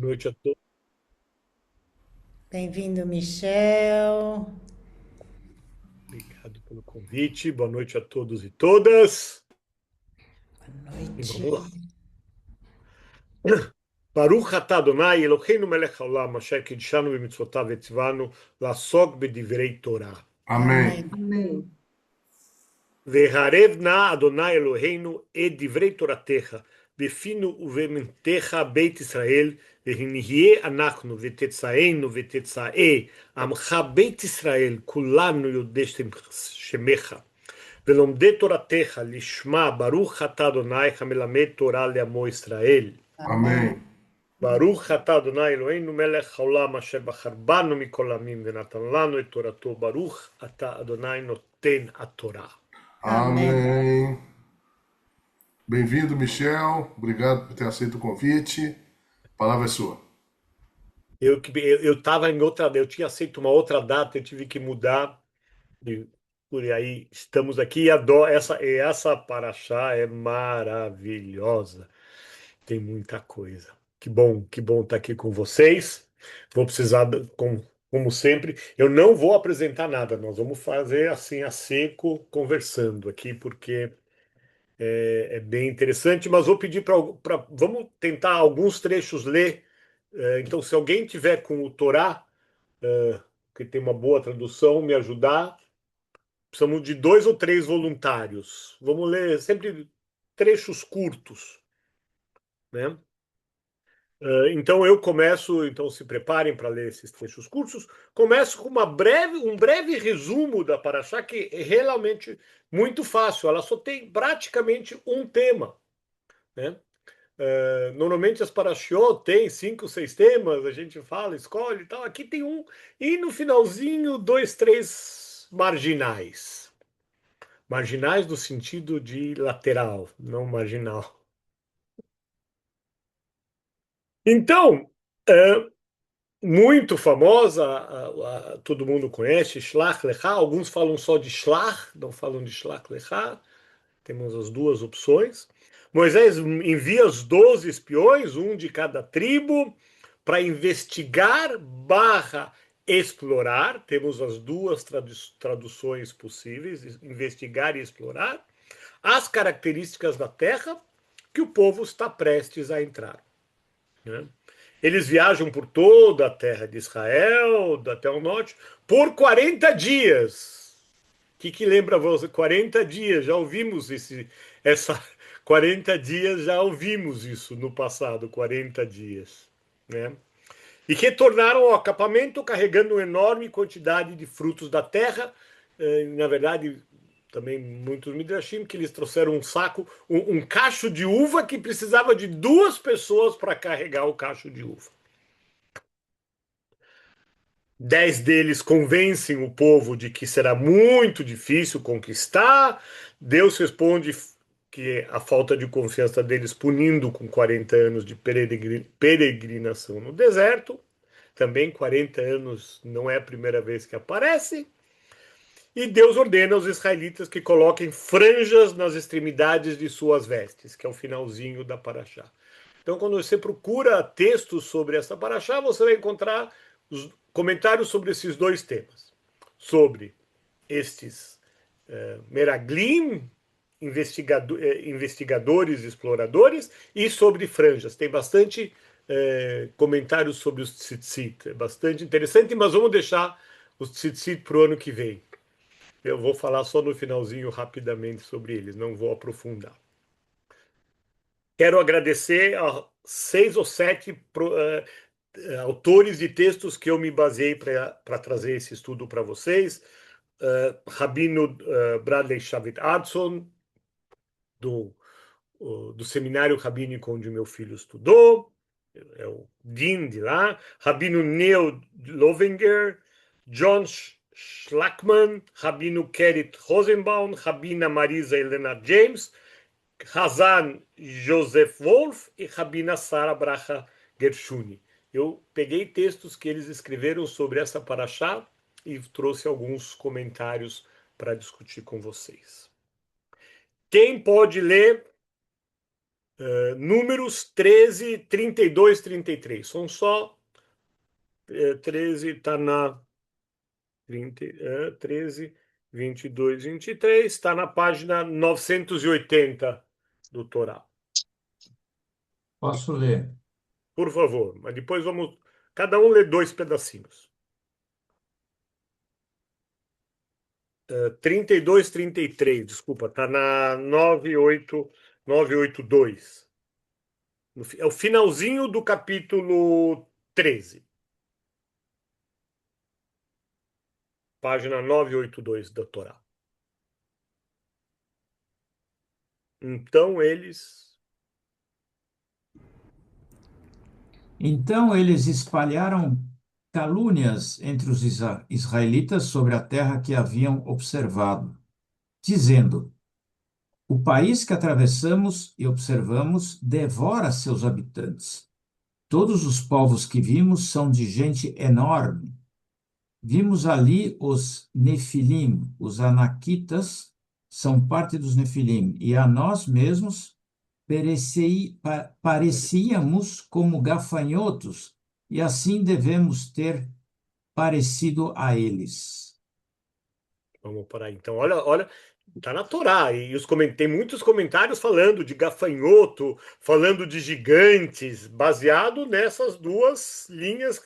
Noite a todos. Bem-vindo, Michel. Obrigado pelo convite. Boa noite a todos e todas. Boa E noite. vamos lá. Baruch atah Adonai Eloheinu melech haolam asher kidshanu b'mitzvotav v'tzivanu la'asok b'divrei Torah. Amém. Amém. Amém. Ve'harev na Adonai Eloheinu et divrei Toratecha b'finu uve'mintecha beit Israel ve'hinihye anachnu ve'tetzaenu ve'tetzae amcha beit Israel kulanu yodeshtem shemecha ולומדי תורתך לשמה ברוך אתה אדוני המלמד תורה לעמו ישראל. Amém. Amém. ברוך אתה אדוני אלוהינו מלך העולם אשר בחר בנו מכל העמים ונתן לנו את תורתו. ברוך אתה אדוני נותן התורה. Amém. Amém. Bem-vindo, Michel. Obrigado por ter aceito o convite. A palavra é sua. Eu estava em outra, eu tinha aceito uma outra data, eu tive que mudar. E por aí estamos aqui. Adoro essa paraxá é maravilhosa. Tem muita coisa. Que bom estar aqui com vocês. Vou precisar, como sempre, eu não vou apresentar nada, nós vamos fazer assim a seco, conversando aqui, porque é bem interessante, mas vou pedir vamos tentar alguns trechos ler. Então, se alguém tiver com o Torá, que tem uma boa tradução, me ajudar, precisamos de 2 ou 3 voluntários. Vamos ler sempre trechos curtos, né? Então eu começo, então se preparem para ler esses trechos curtos. Começo com um breve resumo da Paraxá, que é realmente muito fácil. Ela só tem praticamente um tema, né? Normalmente as Parashiot têm 5, 6 temas, a gente fala, escolhe e tal. Aqui tem um, e no finalzinho, 2, 3 marginais. Marginais no sentido de lateral, não marginal. Então, uh, muito famosa, todo mundo conhece, Shlach Lecha. Alguns falam só de Shlach, não falam de Shlach Lecha. Temos as duas opções. Moisés envia os 12 espiões, um de cada tribo, para investigar barra explorar. Temos as duas traduções possíveis, investigar e explorar, as características da terra que o povo está prestes a entrar, né? Eles viajam por toda a terra de Israel, até o norte, por 40 dias. Que lembra você? 40 dias, já ouvimos essa 40 dias, já ouvimos isso no passado, 40 dias, né? E retornaram ao acampamento carregando uma enorme quantidade de frutos da terra. Na verdade, também muitos midrashim que eles trouxeram um saco, um cacho de uva que precisava de 2 pessoas para carregar o cacho de uva. 10 deles convencem o povo de que será muito difícil conquistar. Deus responde que a falta de confiança deles, punindo com 40 anos de peregrinação no deserto. Também 40 anos não é a primeira vez que aparece. E Deus ordena aos israelitas que coloquem franjas nas extremidades de suas vestes, que é o finalzinho da Paraxá. Então, quando você procura textos sobre essa Paraxá, você vai encontrar os comentários sobre esses 2 temas. Sobre estes meraglim, investigadores, exploradores, e sobre franjas. Tem bastante comentários sobre os tzitzit. É bastante interessante, mas vamos deixar os tzitzit para o ano que vem. Eu vou falar só no finalzinho rapidamente sobre eles, não vou aprofundar. Quero agradecer a 6 ou 7 autores de textos que eu me baseei para trazer esse estudo para vocês. Rabino Bradley Shavit Adson, do seminário rabínico onde meu filho estudou, é o Dean de lá, Rabino Neil Lovinger, John Schlackman, Rabino Kerit Rosenbaum, Rabina Marisa Helena James, Hazan Joseph Wolf e Rabina Sara Bracha Gershuni. Eu peguei textos que eles escreveram sobre essa paraxá e trouxe alguns comentários para discutir com vocês. Quem pode ler Números 13, 32, 33. São só 13, está na 30, 13, 22, 23, está na página 980 do Torá. Posso ler? Por favor, mas depois vamos. Cada um lê dois pedacinhos. 32, 33, desculpa, está na 982. É o finalzinho do capítulo 13. Página 982 da Torá. Então eles. Então eles espalharam calúnias entre os israelitas sobre a terra que haviam observado, dizendo: o país que atravessamos e observamos devora seus habitantes. Todos os povos que vimos são de gente enorme. Vimos ali os Nefilim, os Anaquitas são parte dos Nefilim, e a nós mesmos parecíamos como gafanhotos, e assim devemos ter parecido a eles. Vamos por aí. Então, olha, tá na Torá. E tem muitos comentários falando de gafanhoto, falando de gigantes, baseado nessas duas linhas,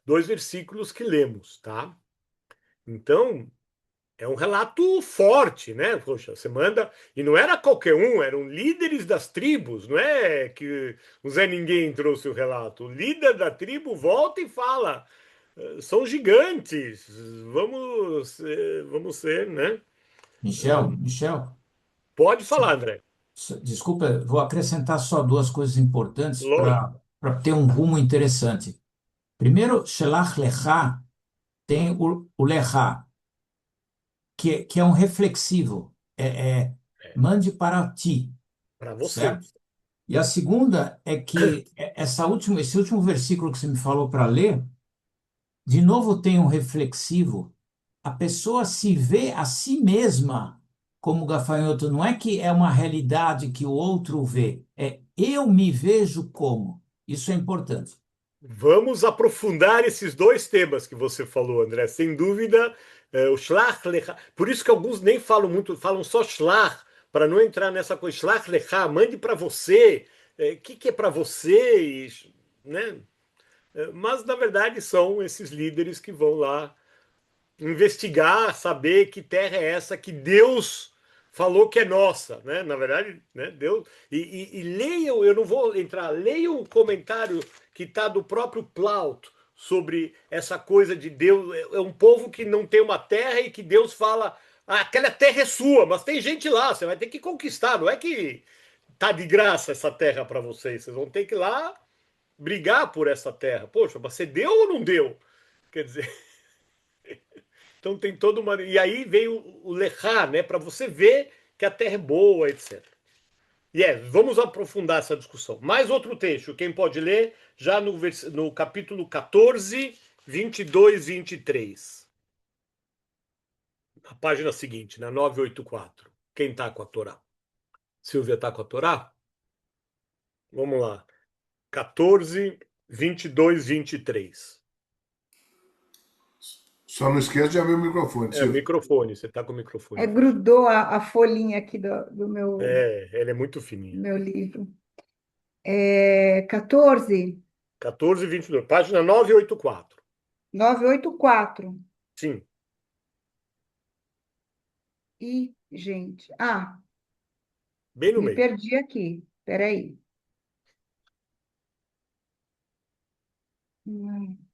dois versículos que lemos, tá? Então, é um relato forte, né? Poxa, você manda. E não era qualquer um, eram líderes das tribos, não é que o Zé Ninguém trouxe o relato. O líder da tribo volta e fala: são gigantes, vamos ser, né? Michel, Pode falar, André. desculpa, vou acrescentar só duas coisas importantes Lógico. para ter um rumo interessante. Primeiro, Shelach Lecha tem o Lecha, que é um reflexivo, mande para ti, Para você. certo? E a segunda é que esse último versículo que você me falou para ler, de novo tem um reflexivo. A pessoa se vê a si mesma como gafanhoto, não é que é uma realidade que o outro vê, é eu me vejo como. Isso é importante. Vamos aprofundar esses dois temas que você falou, André. Sem dúvida, o Shlach Lecha. Por isso que alguns nem falam muito, falam só Shlach, para não entrar nessa coisa. Shlach Lecha, mande para você. O que é para você? Né? Mas, na verdade, são esses líderes que vão lá investigar, saber que terra é essa que Deus falou que é nossa, né? Na verdade, né? Deus e leiam, eu não vou entrar, leiam o comentário que está do próprio Plauto sobre essa coisa de Deus. É um povo que não tem uma terra e que Deus fala, aquela terra é sua, mas tem gente lá, você vai ter que conquistar, não é que tá de graça essa terra para vocês, vocês vão ter que ir lá brigar por essa terra. Poxa, mas você deu ou não deu? Quer dizer, então tem toda uma. E aí veio o Lechá, né? Para você ver que a terra é boa, etc. Vamos aprofundar essa discussão. Mais outro texto, quem pode ler, já no capítulo 14, 22, 23. A página seguinte, na 984. Quem está com a Torá? Silvia está com a Torá? Vamos lá. 14, 22, 23. Só não esquece de abrir o microfone, É, Silvio. microfone, você está com o microfone fechado. Grudou a folhinha aqui do Ela é muito fininha. meu livro. 14, 14, 22. Página 984. 984. Sim, Gente. bem no Me meio. perdi aqui. Peraí.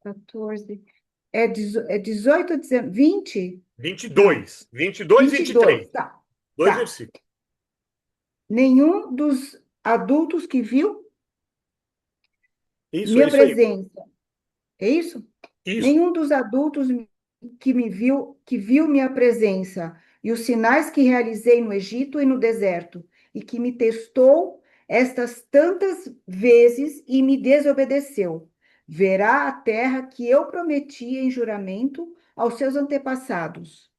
14. É 18, 19, 20? Não, 22. 22, 22. 23. Tá, Dois tá. versículos. Nenhum dos adultos que viu Isso, é minha isso aí. presença. É isso? Isso. Nenhum dos adultos que viu minha presença e os sinais que realizei no Egito e no deserto, e que me testou estas tantas vezes e me desobedeceu, verá a terra que eu prometi em juramento aos seus antepassados.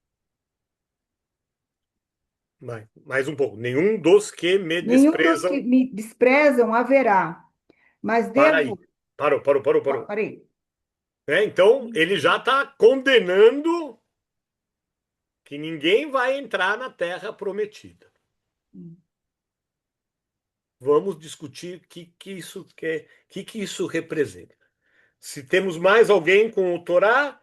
Mais um pouco. Nenhum dos que me Nenhum dos que desprezam. me desprezam haverá, mas Para aí. devo. Parou. Parei. Então, ele já está condenando que ninguém vai entrar na terra prometida. Vamos discutir que isso representa. Se temos mais alguém com o Torá,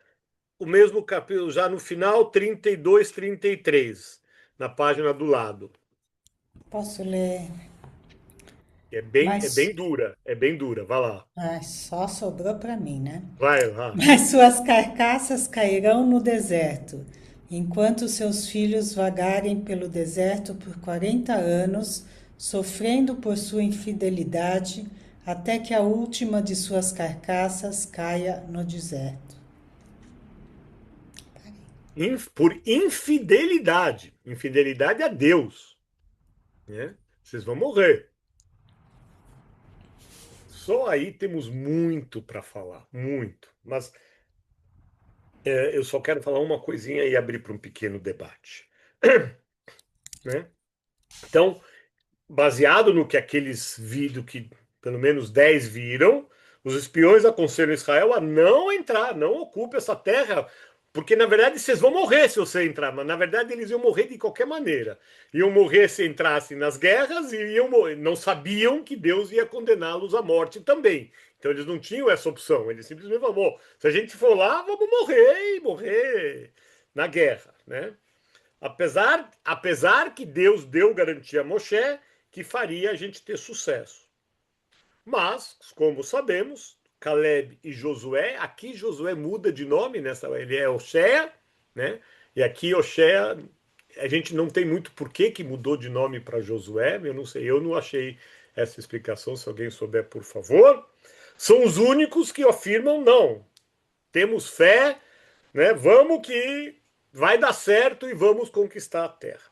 o mesmo capítulo, já no final, 32, 33, na página do lado. Posso ler? É Mas bem dura, é bem dura. Vai lá. só sobrou para mim, né? Vai lá. Mas suas carcaças cairão no deserto, enquanto seus filhos vagarem pelo deserto por 40 anos, sofrendo por sua infidelidade, até que a última de suas carcaças caia no deserto. Por infidelidade. Infidelidade a Deus. Né? Vocês vão morrer. Só aí temos muito para falar, muito. Mas eu só quero falar uma coisinha e abrir para um pequeno debate. Né? Então, baseado no que aqueles viram, que pelo menos 10 viram, os espiões aconselham Israel a não entrar, não ocupe essa terra, porque na verdade vocês vão morrer se você entrar, mas na verdade eles iam morrer de qualquer maneira. Iam morrer se entrassem nas guerras e não sabiam que Deus ia condená-los à morte também. Então eles não tinham essa opção, eles simplesmente falaram, se a gente for lá, vamos morrer e morrer na guerra, né? Apesar que Deus deu garantia a Moshe que faria a gente ter sucesso. Mas, como sabemos, Caleb e Josué, aqui Josué muda de nome, ele é Hoshea, né? E aqui Hoshea, a gente não tem muito porquê que mudou de nome para Josué, eu não sei, eu não achei essa explicação, se alguém souber, por favor. São os únicos que afirmam não. Temos fé, né? Vamos que vai dar certo e vamos conquistar a terra.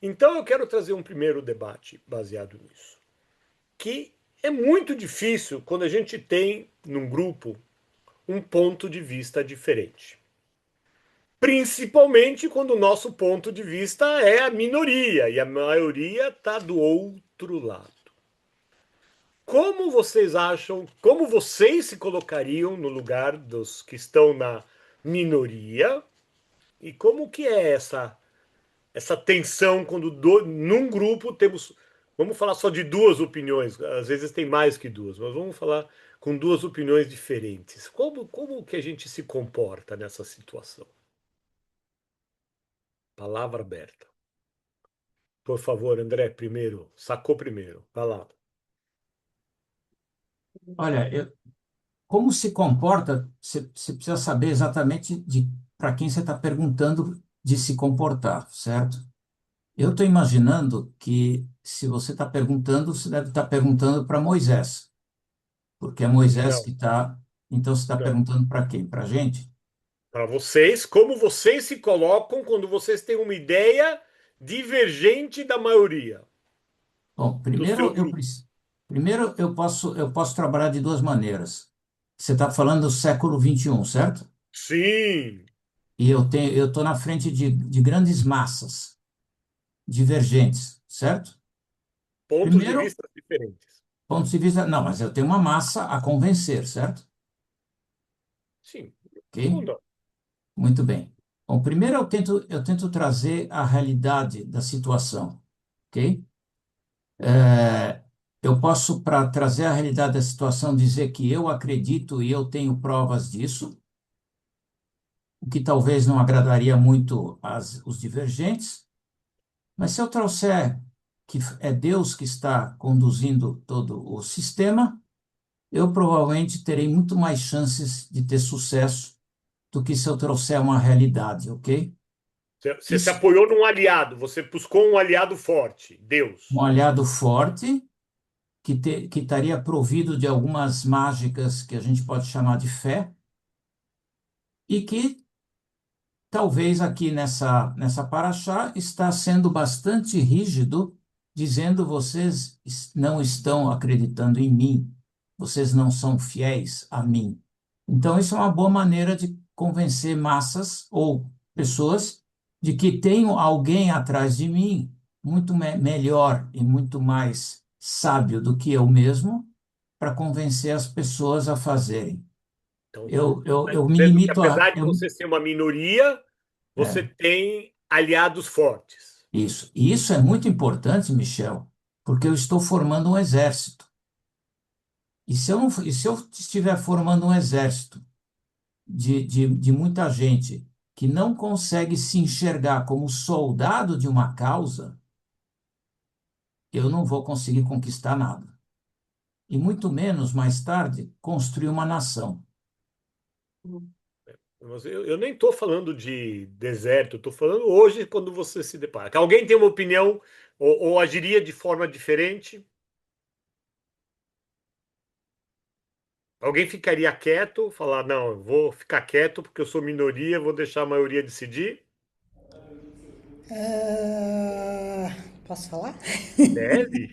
Então eu quero trazer um primeiro debate baseado nisso, que é muito difícil quando a gente tem num grupo um ponto de vista diferente. Principalmente quando o nosso ponto de vista é a minoria e a maioria está do outro lado. Como vocês se colocariam no lugar dos que estão na minoria e como que é essa tensão quando num grupo temos. Vamos falar só de duas opiniões, às vezes tem mais que duas, mas vamos falar com duas opiniões diferentes. Como que a gente se comporta nessa situação? Palavra aberta. Por favor, André, primeiro. Sacou primeiro. Vai lá. Olha, como se comporta, você precisa saber exatamente para quem você está perguntando de se comportar, certo? Eu estou imaginando que se você está perguntando, você deve estar perguntando para Moisés, porque é Moisés Não, que está. Então você está não. perguntando para quem? Para a gente? Para vocês, como vocês se colocam quando vocês têm uma ideia divergente da maioria Bom, do seu grupo? primeiro eu posso trabalhar de duas maneiras. Você está falando do século XXI, certo? Sim, E eu estou na frente de grandes massas divergentes, certo? pontos de Primeiro, vista diferentes. ponto de vista, não, mas eu tenho uma massa a convencer, certo? Sim, como Ok? não? Muito bem. Bom, primeiro eu tento trazer a realidade da situação, ok? Eu posso, para trazer a realidade da situação, dizer que eu acredito e eu tenho provas disso, o que talvez não agradaria muito os divergentes, mas se eu trouxer que é Deus que está conduzindo todo o sistema, eu provavelmente terei muito mais chances de ter sucesso do que se eu trouxer uma realidade, ok? Você se Isso, apoiou num aliado, você buscou um aliado forte, um Deus. aliado forte que estaria provido de algumas mágicas que a gente pode chamar de fé e que talvez aqui nessa paraxá está sendo bastante rígido, dizendo vocês não estão acreditando em mim, vocês não são fiéis a mim. Então, isso é uma boa maneira de convencer massas ou pessoas de que tenho alguém atrás de mim muito melhor e muito mais sábio do que eu mesmo para convencer as pessoas a fazerem. Então, Eu me dizendo que limito apesar de você ser uma minoria, você é, tem aliados fortes. isso. E isso é muito importante, Michel, porque eu estou formando um exército. E se eu estiver formando um exército de muita gente que não consegue se enxergar como soldado de uma causa, eu não vou conseguir conquistar nada. E muito menos, mais tarde, construir uma nação. Eu nem estou falando de deserto, estou falando hoje quando você se depara. Que alguém tem uma opinião ou agiria de forma diferente? Alguém ficaria quieto, falar, não, eu vou ficar quieto porque eu sou minoria, vou deixar a maioria decidir? Posso falar? Deve.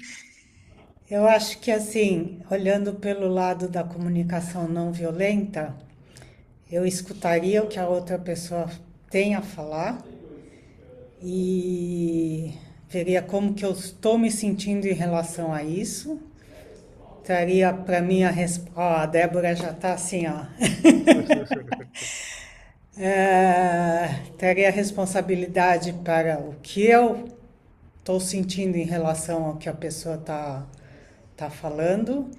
Eu acho que assim, olhando pelo lado da comunicação não violenta, eu escutaria o que a outra pessoa tem a falar e veria como que eu estou me sentindo em relação a isso. Traria para mim a resposta. Ó, a Débora já está assim, ó. Traria a responsabilidade para o que eu estou sentindo em relação ao que a pessoa tá falando.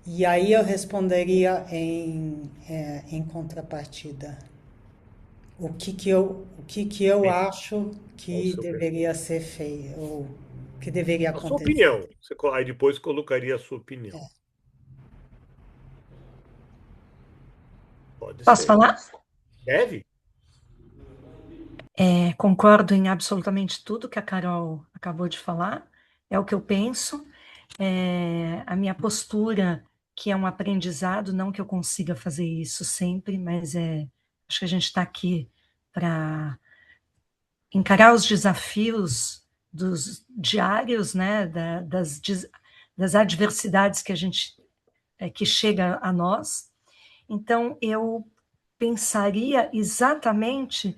E aí eu responderia em contrapartida. O que que eu Sim, acho qual o que seu pensamento? deveria ser feito, ou que deveria A sua acontecer. opinião. Aí depois colocaria a sua opinião. Pode Posso ser. falar? Deve? Concordo em absolutamente tudo que a Carol acabou de falar, é o que eu penso. A minha postura, que é um aprendizado, não que eu consiga fazer isso sempre, mas acho que a gente está aqui para encarar os desafios dos diários, né, das adversidades que a gente que chega a nós. Então, eu pensaria exatamente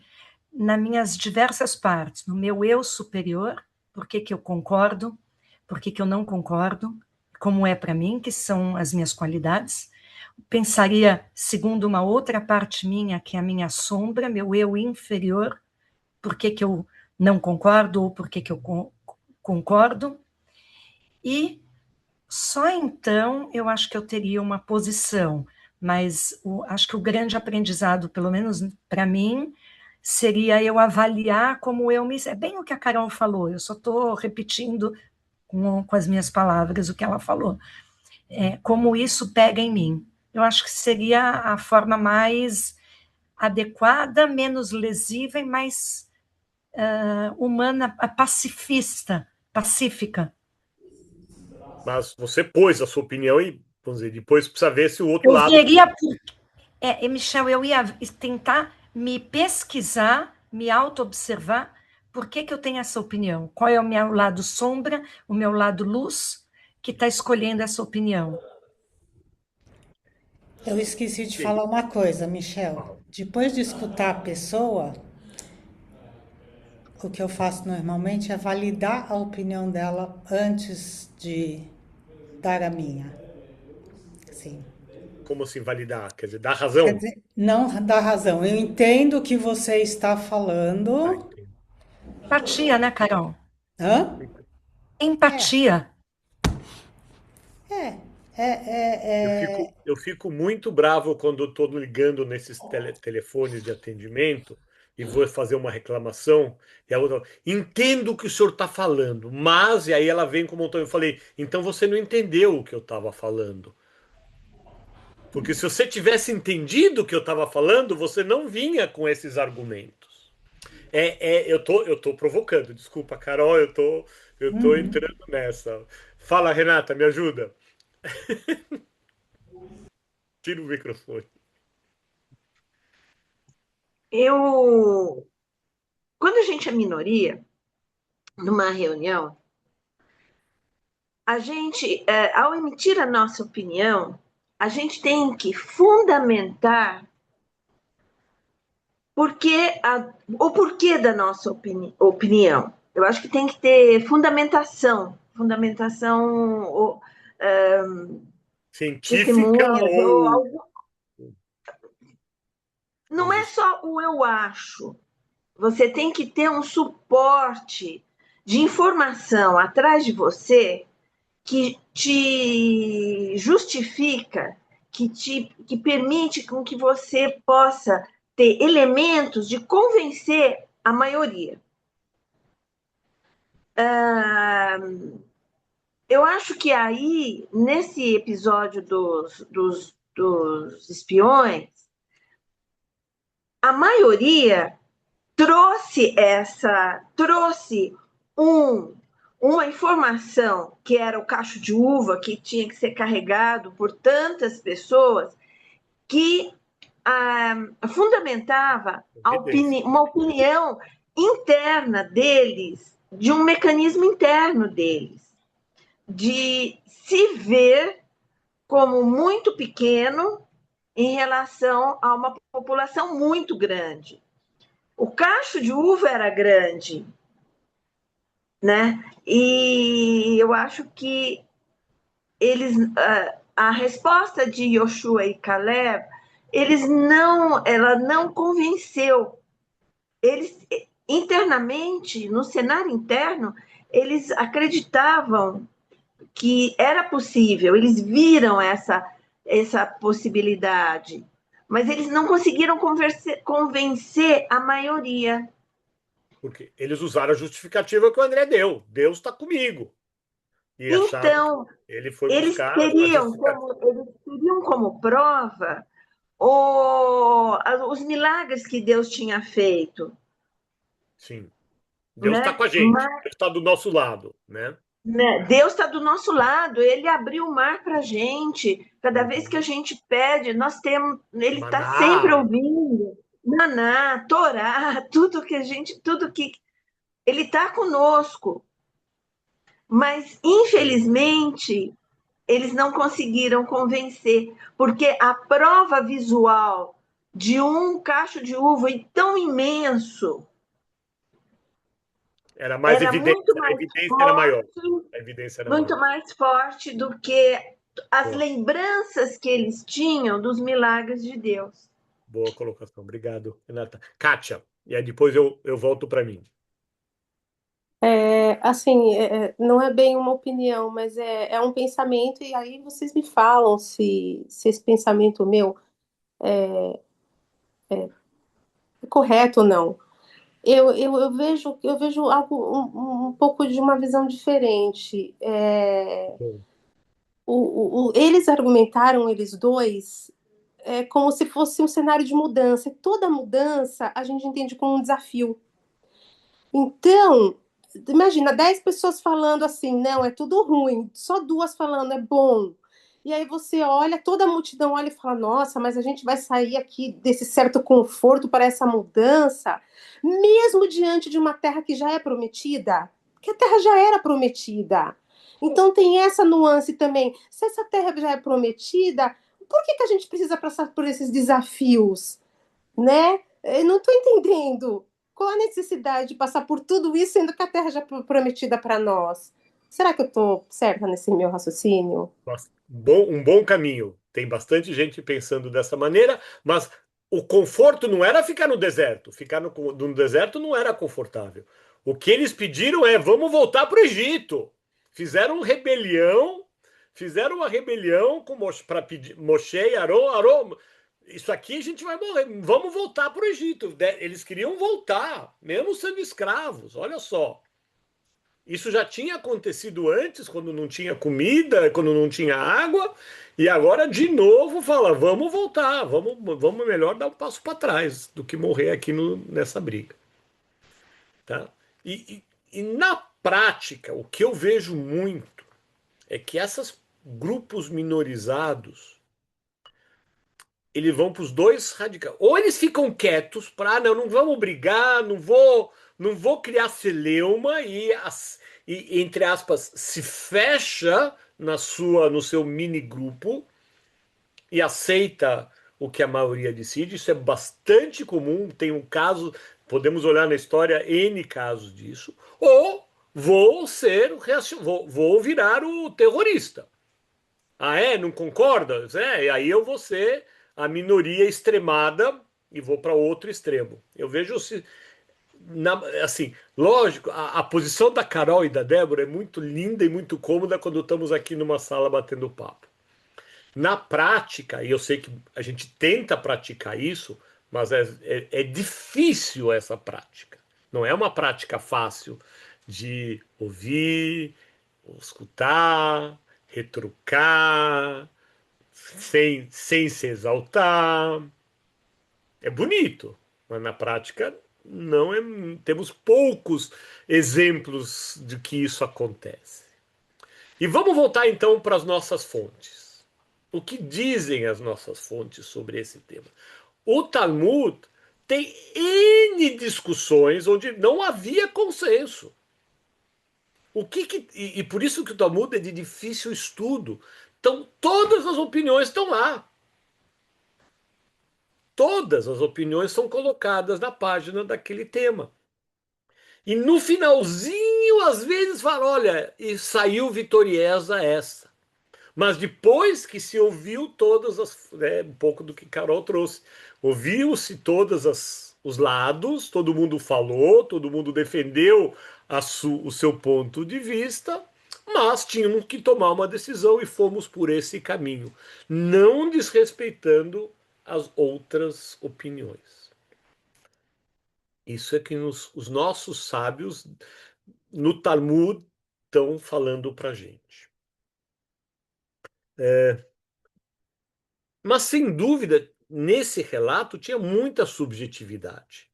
nas minhas diversas partes, no meu eu superior, por que que eu concordo, por que que eu não concordo, como é para mim, que são as minhas qualidades. Pensaria segundo uma outra parte minha, que é a minha sombra, meu eu inferior, por que que eu não concordo ou por que que eu concordo. E só então eu acho que eu teria uma posição, mas acho que o grande aprendizado, pelo menos para mim, seria eu avaliar como eu me. É bem o que a Carol falou, eu só estou repetindo com as minhas palavras o que ela falou. Como isso pega em mim. Eu acho que seria a forma mais adequada, menos lesiva e mais humana, pacífica. Mas você pôs a sua opinião e, vamos dizer, depois precisa ver se o outro Eu lado. veria, Michel, eu ia tentar me pesquisar, me auto-observar, por que que eu tenho essa opinião? Qual é o meu lado sombra, o meu lado luz, que está escolhendo essa opinião? Eu esqueci de falar uma coisa, Michel. Depois de escutar a pessoa, o que eu faço normalmente é validar a opinião dela antes de dar a minha. Sim. Como assim validar? Quer dizer, dar Quer razão? dizer, não dá razão. Eu entendo o que você está Ah, falando. entendi. Empatia, né, Carol? Hã? É, Empatia. é, é. Eu fico muito bravo quando estou ligando nesses telefones de atendimento e vou fazer uma reclamação e a outra, entendo o que o senhor está falando, mas, e aí ela vem com um montão, eu falei, então você não entendeu o que eu estava falando. Porque se você tivesse entendido o que eu estava falando, você não vinha com esses argumentos. Eu tô provocando, desculpa, Carol, eu tô entrando nessa. Fala, Renata, me ajuda. Tira o microfone. Eu, quando a gente é minoria, numa reunião, a gente, ao emitir a nossa opinião, a gente tem que fundamentar o porquê da nossa opinião. Eu acho que tem que ter fundamentação, Científica testemunhas, ou ou. algo. Não é só o eu acho. Você tem que ter um suporte de informação atrás de você que te justifica, que permite com que você possa ter elementos de convencer a maioria. Eu acho que aí, nesse episódio dos espiões, a maioria trouxe uma informação que era o cacho de uva que tinha que ser carregado por tantas pessoas que fundamentava uma opinião interna deles, de um mecanismo interno deles, de se ver como muito pequeno em relação a uma população muito grande. O cacho de uva era grande, né? E eu acho que a resposta de Yoshua e Caleb, ela não convenceu. Eles internamente, no cenário interno, eles acreditavam que era possível, eles viram essa possibilidade, mas eles não conseguiram convencer a maioria. Porque eles usaram a justificativa que o André deu. Deus está comigo. E acharam Então, que ele foi eles buscar a teriam justificativa. como prova os milagres que Deus tinha feito, Sim. Deus está né? com a gente. Deus está do nosso lado, né? Deus está do nosso lado, ele abriu o mar para a gente. Cada vez que a gente pede, ele está sempre Maná. ouvindo. Maná, Torá, tudo que ele está conosco. Mas, infelizmente, eles não conseguiram convencer, porque a prova visual de um cacho de uva tão imenso Era mais era evidência. muito A mais evidência era maior. forte, A evidência era muito maior. mais forte do que as Boa, lembranças que eles tinham dos milagres de Deus. boa colocação. Obrigado, Renata. Kátia, e aí depois eu volto para mim. Assim, não é bem uma opinião, mas é um pensamento, e aí vocês me falam se esse pensamento meu é correto ou não. Eu vejo algo, um pouco de uma visão diferente. Bom, Eles argumentaram, eles dois, como se fosse um cenário de mudança. E toda mudança a gente entende como um desafio. Então, imagina 10 pessoas falando assim, não, é tudo ruim, só duas falando é bom. E aí você olha, toda a multidão olha e fala, nossa, mas a gente vai sair aqui desse certo conforto para essa mudança, mesmo diante de uma terra que já é prometida, que a terra já era prometida. Então tem essa nuance também. Se essa terra já é prometida, por que a gente precisa passar por esses desafios, né? Eu não estou entendendo. Qual a necessidade de passar por tudo isso, sendo que a Terra já é prometida para nós? Será que eu estou certa nesse meu raciocínio? um bom caminho. Tem bastante gente pensando dessa maneira, mas o conforto não era ficar no deserto. Ficar no deserto não era confortável. O que eles pediram é: vamos voltar para o Egito. Fizeram uma rebelião para pedir Moshe e Arão, isso aqui a gente vai morrer. Vamos voltar para o Egito. Eles queriam voltar, mesmo sendo escravos. Olha só. Isso já tinha acontecido antes, quando não tinha comida, quando não tinha água, e agora de novo fala: vamos voltar, vamos melhor dar um passo para trás do que morrer aqui nessa briga. Tá? E na prática, o que eu vejo muito é que esses grupos minorizados eles vão para os dois radicais. Ou eles ficam quietos para, não vamos brigar, não vou criar celeuma e, entre aspas, se fecha no seu mini grupo e aceita o que a maioria decide. Isso é bastante comum. Tem um caso, podemos olhar na história N casos disso. Ou vou virar o terrorista. Ah, é? Não concorda? É, e aí eu vou ser a minoria extremada e vou para outro extremo. Eu vejo assim, lógico, a posição da Carol e da Débora é muito linda e muito cômoda quando estamos aqui numa sala batendo papo. Na prática, e eu sei que a gente tenta praticar isso, mas é difícil essa prática. Não é uma prática fácil de ouvir, escutar, retrucar, sem se exaltar. É bonito, mas na prática não é, temos poucos exemplos de que isso acontece. E vamos voltar então para as nossas fontes. O que dizem as nossas fontes sobre esse tema? O Talmud tem N discussões onde não havia consenso. E por isso que o Talmud é de difícil estudo. Então, todas as opiniões estão lá. Todas as opiniões são colocadas na página daquele tema. E no finalzinho, às vezes, fala: olha, e saiu vitoriosa essa. Mas depois que se ouviu todas as. Um pouco do que Carol trouxe. Ouviu-se os lados, todo mundo falou, todo mundo defendeu o seu ponto de vista, mas tínhamos que tomar uma decisão e fomos por esse caminho, não desrespeitando as outras opiniões. Isso é que os nossos sábios no Talmud estão falando para a gente. Mas, sem dúvida, nesse relato tinha muita subjetividade,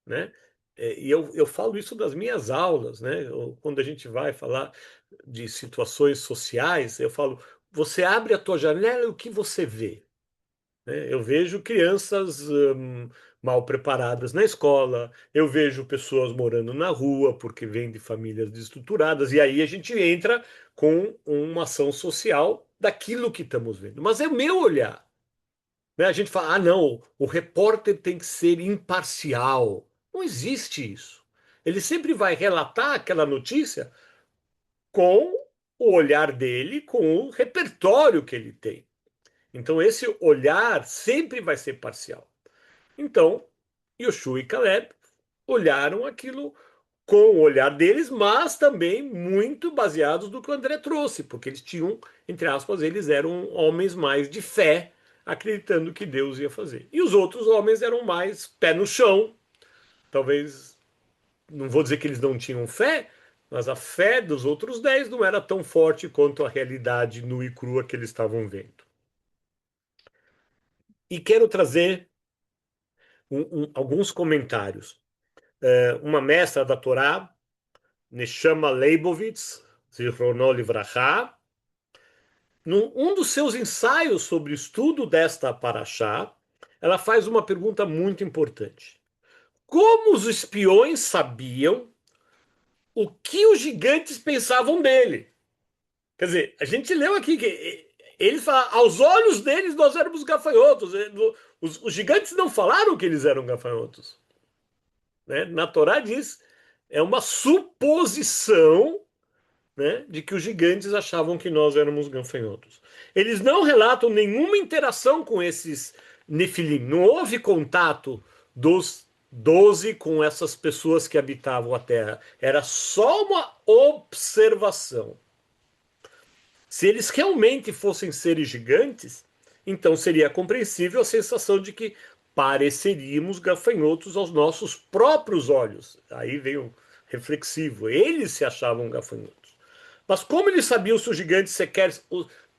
né? E eu falo isso das minhas aulas, né? Quando a gente vai falar de situações sociais, eu falo: você abre a tua janela e o que você vê? Né? Eu vejo crianças mal preparadas na escola, eu vejo pessoas morando na rua porque vêm de famílias desestruturadas, e aí a gente entra com uma ação social daquilo que estamos vendo. Mas é o meu olhar. Né? A gente fala: ah, não, o repórter tem que ser imparcial. Não existe isso. Ele sempre vai relatar aquela notícia com o olhar dele, com o repertório que ele tem. Então, esse olhar sempre vai ser parcial. Então, Yoshua e Caleb olharam aquilo com o olhar deles, mas também muito baseados no que o André trouxe, porque eles tinham, entre aspas, eles eram homens mais de fé, acreditando que Deus ia fazer. E os outros homens eram mais pé no chão. Talvez, não vou dizer que eles não tinham fé, mas a fé dos outros 10 não era tão forte quanto a realidade nua e crua que eles estavam vendo. E quero trazer alguns comentários. Uma mestra da Torá, Neshama Leibovitz, Zichrono Livrachá, um dos seus ensaios sobre o estudo desta paraxá, ela faz uma pergunta muito importante. Como os espiões sabiam o que os gigantes pensavam dele? Quer dizer, a gente leu aqui que eles falam: aos olhos deles nós éramos gafanhotos. Os gigantes não falaram que eles eram gafanhotos. Né? Na Torá diz, é uma suposição, né, de que os gigantes achavam que nós éramos gafanhotos. Eles não relatam nenhuma interação com esses Nefilim. Não houve contato dos 12 com essas pessoas que habitavam a terra. Era só uma observação. Se eles realmente fossem seres gigantes, então seria compreensível a sensação de que pareceríamos gafanhotos aos nossos próprios olhos. Aí vem o reflexivo. Eles se achavam gafanhotos. Mas como eles sabiam se os gigantes sequer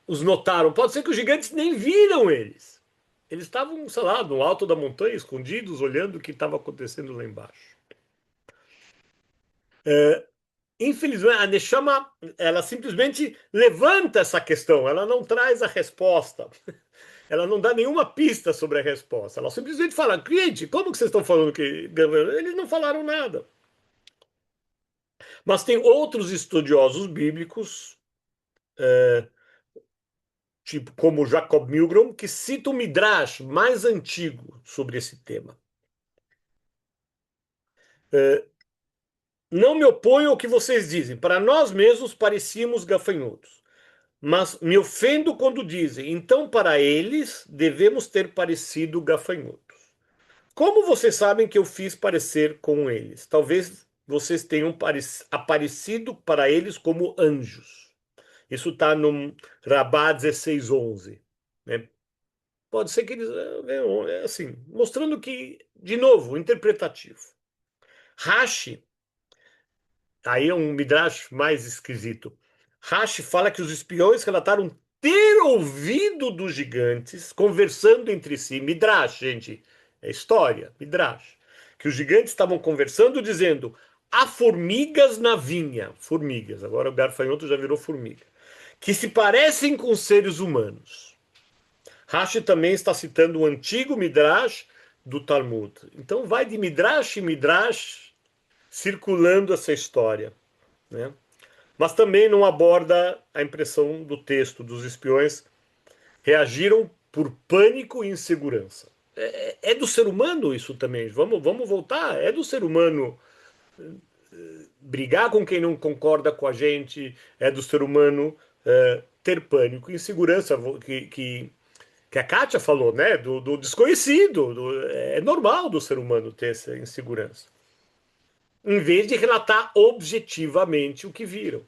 os notaram? Pode ser que os gigantes nem viram eles. Eles estavam, sei lá, no alto da montanha, escondidos, olhando o que estava acontecendo lá embaixo. Infelizmente, a Neshama, ela simplesmente levanta essa questão, ela não traz a resposta. Ela não dá nenhuma pista sobre a resposta. Ela simplesmente fala: cliente, como que vocês estão falando que... Eles não falaram nada. Mas tem outros estudiosos bíblicos tipo como Jacob Milgrom, que cita o Midrash mais antigo sobre esse tema. Não me oponho ao que vocês dizem. Para nós mesmos parecíamos gafanhotos. Mas me ofendo quando dizem, então para eles devemos ter parecido gafanhotos. Como vocês sabem que eu fiz parecer com eles? Talvez vocês tenham aparecido para eles como anjos. Isso está no Rabá 16:11, né? Pode ser que eles, assim, mostrando que, de novo, interpretativo. Rashi, aí é um midrash mais esquisito. Rashi fala que os espiões relataram ter ouvido dos gigantes conversando entre si. Midrash, gente, é história, midrash. Que os gigantes estavam conversando dizendo: há formigas na vinha. Formigas, agora o garfanhoto já virou formiga. Que se parecem com seres humanos. Rashi também está citando o antigo midrash do Talmud. Então vai de midrash em midrash circulando essa história, né? Mas também não aborda a impressão do texto dos espiões reagiram por pânico e insegurança. É do ser humano isso também. Vamos voltar. É do ser humano brigar com quem não concorda com a gente. É do ser humano ter pânico e insegurança que a Kátia falou, né? Do desconhecido. É normal do ser humano ter essa insegurança. Em vez de relatar objetivamente o que viram.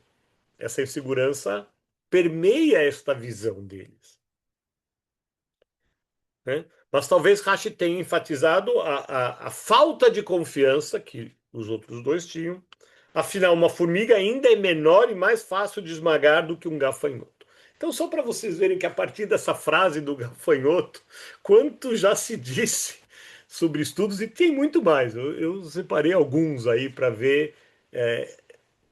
Essa insegurança permeia esta visão deles, né? Mas talvez Rashi tenha enfatizado a falta de confiança que os outros dois tinham. Afinal, uma formiga ainda é menor e mais fácil de esmagar do que um gafanhoto. Então, só para vocês verem que a partir dessa frase do gafanhoto, quanto já se disse sobre estudos, e tem muito mais. Eu separei alguns aí para ver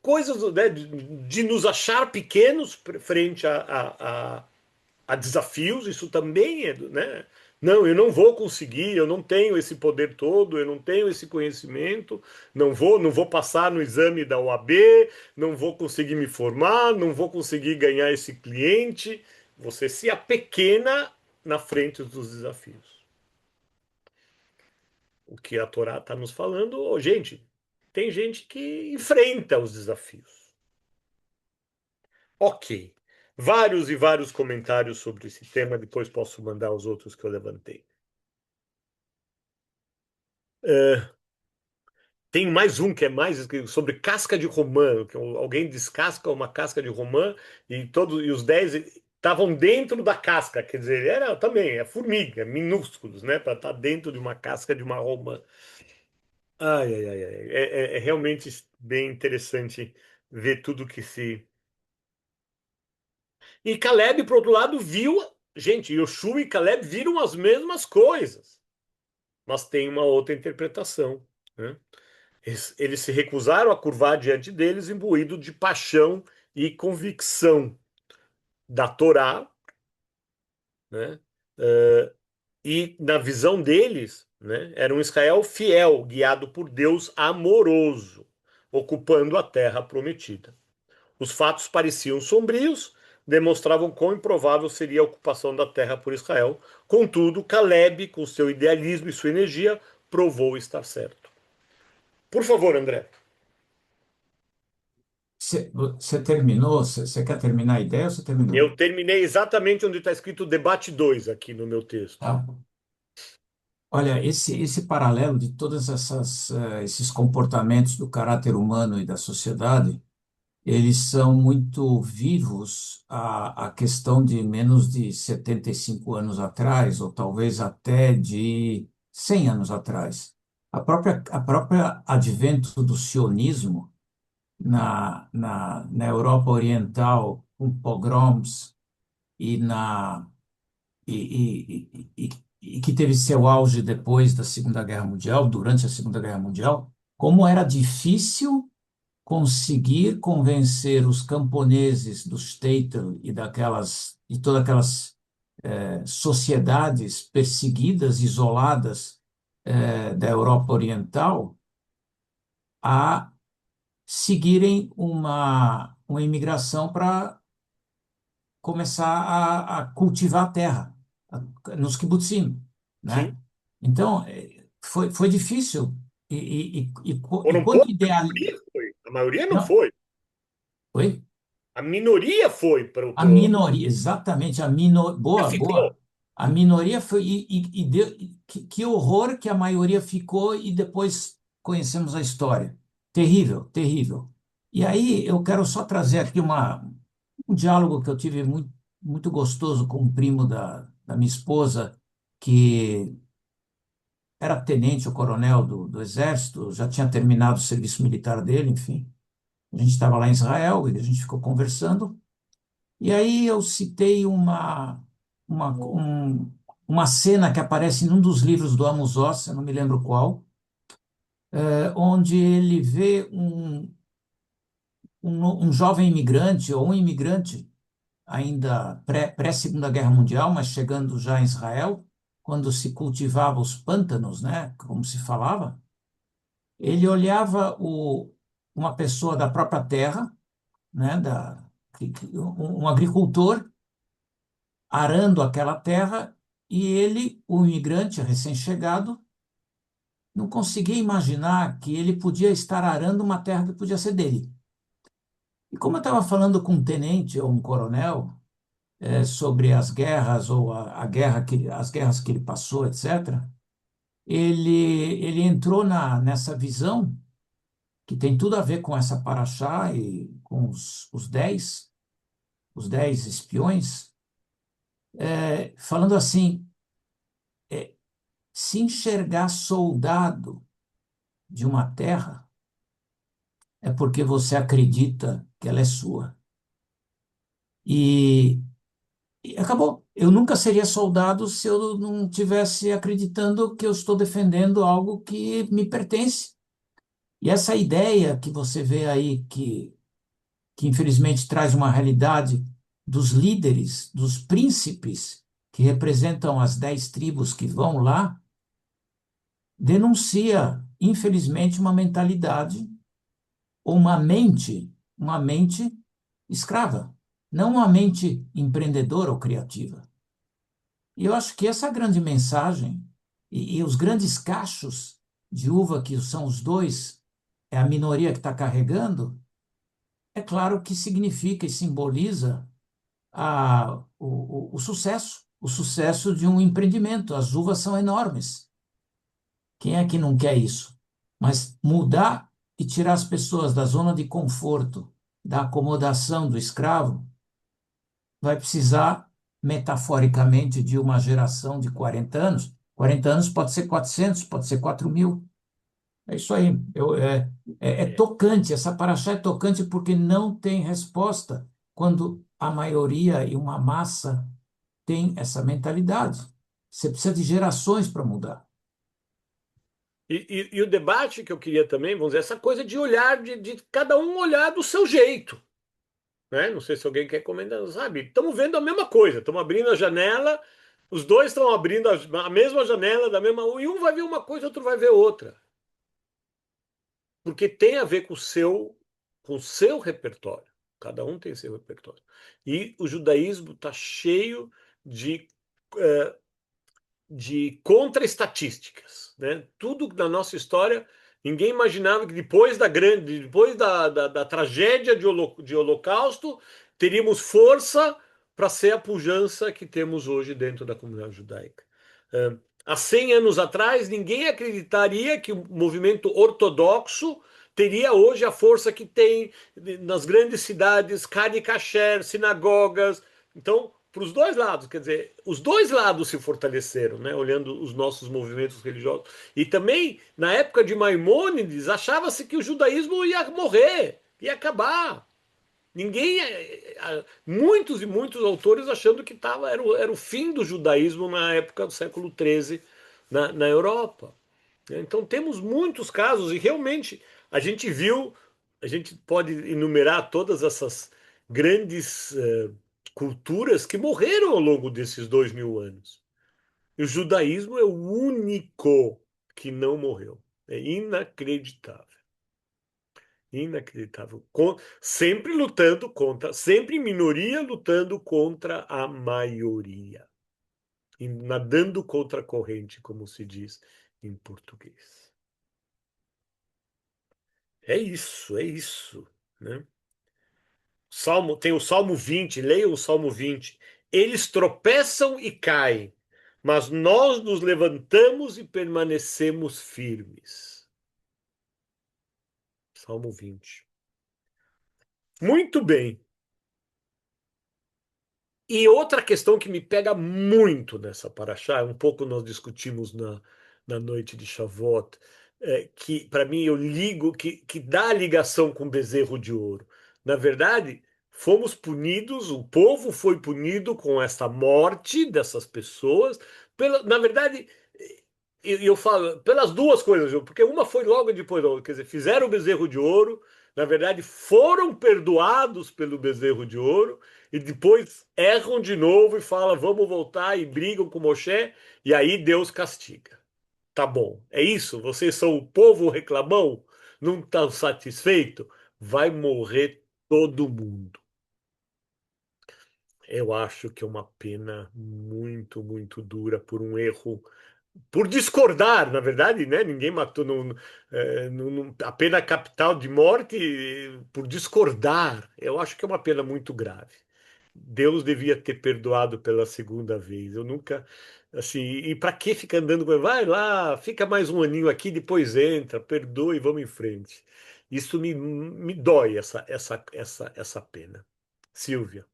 coisas, né, de nos achar pequenos frente a desafios, isso também é, né? Não, eu não vou conseguir, eu não tenho esse poder todo, eu não tenho esse conhecimento, não vou passar no exame da OAB, não vou conseguir me formar, não vou conseguir ganhar esse cliente. Você se apequena na frente dos desafios. O que a Torá está nos falando, oh, gente, tem gente que enfrenta os desafios. Ok. Vários e vários comentários sobre esse tema, depois posso mandar os outros que eu levantei. Tem mais um que é mais sobre casca de romã, que alguém descasca uma casca de romã e os 10 estavam dentro da casca, quer dizer, era também, é formiga, minúsculos, né, para estar dentro de uma casca de uma romã. Ai, ai, ai, ai. É realmente bem interessante ver tudo que se. E Caleb, por outro lado, viu. Gente, Yoshua e Caleb viram as mesmas coisas, mas tem uma outra interpretação, né? Eles se recusaram a curvar diante deles, imbuído de paixão e convicção da Torá, né? E na visão deles, né, era um Israel fiel, guiado por Deus amoroso, ocupando a terra prometida. Os fatos pareciam sombrios, demonstravam quão improvável seria a ocupação da terra por Israel. Contudo, Caleb, com seu idealismo e sua energia, provou estar certo. Por favor, André. Você terminou? Você quer terminar a ideia ou você terminou? Eu terminei exatamente onde está escrito debate 2 aqui no meu texto. Tá. Olha, esse paralelo de todos esses comportamentos do caráter humano e da sociedade, eles são muito vivos a questão de menos de 75 anos atrás, ou talvez até de 100 anos atrás. A própria advento do sionismo na Europa Oriental, com pogroms, e, na, e que teve seu auge depois da Segunda Guerra Mundial, durante a Segunda Guerra Mundial, como era difícil conseguir convencer os camponeses do Statel e todas aquelas sociedades perseguidas, isoladas da Europa Oriental, a seguirem uma imigração para começar a cultivar a terra, nos kibbutzim, né? Sim. Então, foi difícil. E Foram quando poucos, a ideal... maioria foi. A maioria não Não, foi. oi? A minoria foi para A minoria, exatamente, já boa, ficou. boa. A minoria foi, que horror que a maioria ficou e depois conhecemos a história. Terrível, terrível. E aí eu quero só trazer aqui um diálogo que eu tive muito, muito gostoso com um primo da minha esposa, que era tenente ou coronel do Exército, já tinha terminado o serviço militar dele, enfim. A gente estava lá em Israel e a gente ficou conversando. E aí eu citei uma, um- uma cena que aparece num dos livros do Amos Oz, eu não me lembro qual, onde ele vê um jovem imigrante, ou um imigrante, ainda pré-Segunda Guerra Mundial, mas chegando já em Israel, quando se cultivava os pântanos, né, como se falava, ele olhava uma pessoa da própria terra, né, um agricultor, arando aquela terra, e ele, o imigrante recém-chegado, não conseguia imaginar que ele podia estar arando uma terra que podia ser dele. E como eu estava falando com um tenente ou um coronel sobre as guerras ou a guerra as guerras que ele passou, etc., ele entrou nessa visão que tem tudo a ver com essa paraxá e com os 10 espiões, falando assim, se enxergar soldado de uma terra, é porque você acredita que ela é sua. E, e acabou. Eu nunca seria soldado se eu não tivesse acreditando que eu estou defendendo algo que me pertence. E essa ideia que você vê aí, que infelizmente traz uma realidade dos líderes, dos príncipes, que representam as 10 tribos que vão lá, denuncia, infelizmente, uma mentalidade ou uma mente escrava, não uma mente empreendedora ou criativa. E eu acho que essa grande mensagem e os grandes cachos de uva que são os dois, é a minoria que está carregando, é claro que significa e simboliza o sucesso de um empreendimento. As uvas são enormes. Quem é que não quer isso? Mas mudar e tirar as pessoas da zona de conforto, da acomodação do escravo, vai precisar, metaforicamente, de uma geração de 40 anos. 40 anos pode ser 400, pode ser 4.000. É isso aí. É É. tocante, essa paraxá é tocante porque não tem resposta quando a maioria e uma massa tem essa mentalidade. Você precisa de gerações para mudar. E o debate que eu queria também, vamos dizer, essa coisa de olhar, de cada um olhar do seu jeito. Né? Não sei se alguém quer comentar, sabe? Estamos vendo a mesma coisa, estamos abrindo a janela, os dois estão abrindo a mesma janela, e um vai ver uma coisa, outro vai ver outra. Porque tem a ver com o seu repertório. Cada um tem seu repertório. E o judaísmo está cheio de eh, de contra-estatísticas, né? Tudo na nossa história, ninguém imaginava que depois da tragédia de Holocausto, teríamos força para ser a pujança que temos hoje dentro da comunidade judaica. Há 100 anos atrás, ninguém acreditaria que o movimento ortodoxo teria hoje a força que tem nas grandes cidades, Kari Kasher, sinagogas. Então, para os dois lados, quer dizer, os dois lados se fortaleceram, né, olhando os nossos movimentos religiosos. E também, na época de Maimônides, achava-se que o judaísmo ia morrer, ia acabar. Ninguém, muitos e muitos autores achando que era o fim do judaísmo na época do século XIII na Europa. Então temos muitos casos e realmente a gente viu, a gente pode enumerar todas essas grandes culturas que morreram ao longo desses 2000 anos. E o judaísmo é o único que não morreu. É inacreditável. Inacreditável. Sempre lutando contra, sempre minoria lutando contra a maioria. E nadando contra a corrente, como se diz em português. É isso, né? Tem o Salmo 20, leia o Salmo 20. Eles tropeçam e caem, mas nós nos levantamos e permanecemos firmes. Salmo 20. Muito bem. E outra questão que me pega muito nessa paraxá, um pouco nós discutimos na noite de Shavuot, que para mim eu ligo, que dá a ligação com o bezerro de ouro. Na verdade, fomos punidos, o povo foi punido com essa morte dessas pessoas. Na verdade, eu falo pelas duas coisas, porque uma foi logo depois da outra, quer dizer, fizeram o bezerro de ouro, na verdade foram perdoados pelo bezerro de ouro, e depois erram de novo e falam, vamos voltar, e brigam com Moshe, e aí Deus castiga. Tá bom, é isso? Vocês são o povo reclamão? Não estão satisfeitos? Vai morrer todo mundo. Eu acho que é uma pena muito, muito dura por um erro, por discordar, na verdade, né? Ninguém matou a pena capital de morte por discordar. Eu acho que é uma pena muito grave. Deus devia ter perdoado pela segunda vez. Eu nunca, assim, e para que ficar andando com ele? Vai lá, fica mais um aninho aqui, depois entra, perdoa e vamos em frente. Isso me dói essa pena. Silvia.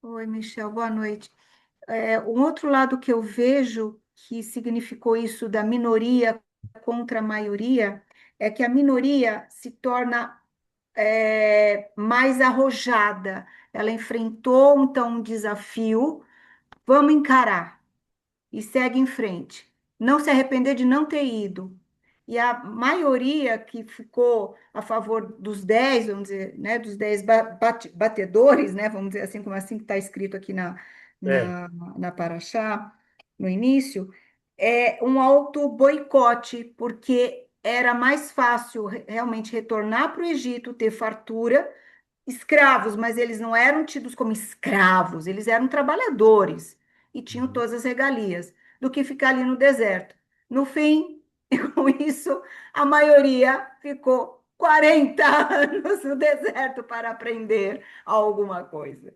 Oi, Michel, boa noite. Um outro lado que eu vejo que significou isso da minoria contra a maioria é que a minoria se torna mais arrojada. Ela enfrentou então um desafio, vamos encarar e segue em frente. Não se arrepender de não ter ido. E a maioria que ficou a favor dos 10, vamos dizer, né, dos 10 batedores, né, vamos dizer assim que está escrito aqui É, na Paraxá, no início, é um auto-boicote, porque era mais fácil realmente retornar para o Egito, ter fartura, escravos, mas eles não eram tidos como escravos, eles eram trabalhadores e tinham uhum. todas as regalias, do que ficar ali no deserto. No fim, com isso, a maioria ficou 40 anos no deserto para aprender alguma coisa.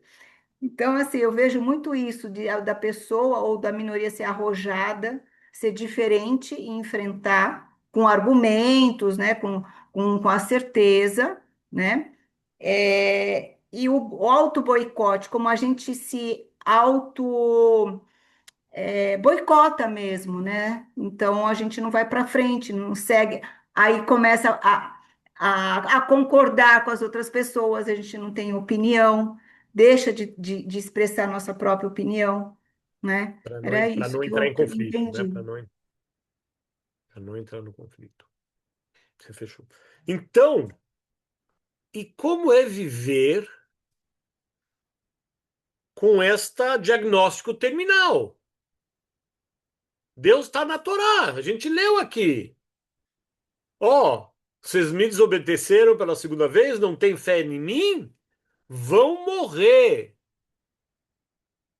Então, assim, eu vejo muito isso da pessoa ou da minoria ser arrojada, ser diferente e enfrentar com argumentos, né, com a certeza, né? E o auto-boicote, como a gente se boicota mesmo, né? Então a gente não vai para frente, não segue, aí começa a concordar com as outras pessoas, a gente não tem opinião, deixa de expressar nossa própria opinião, né? Era Para isso não entrar em que eu conflito, né? entendi. Pra não entrar no conflito. Você fechou. Então, e como é viver com esta diagnóstico terminal? Deus está na Torá, a gente leu aqui. Ó, vocês me desobedeceram pela segunda vez, não têm fé em mim? Vão morrer.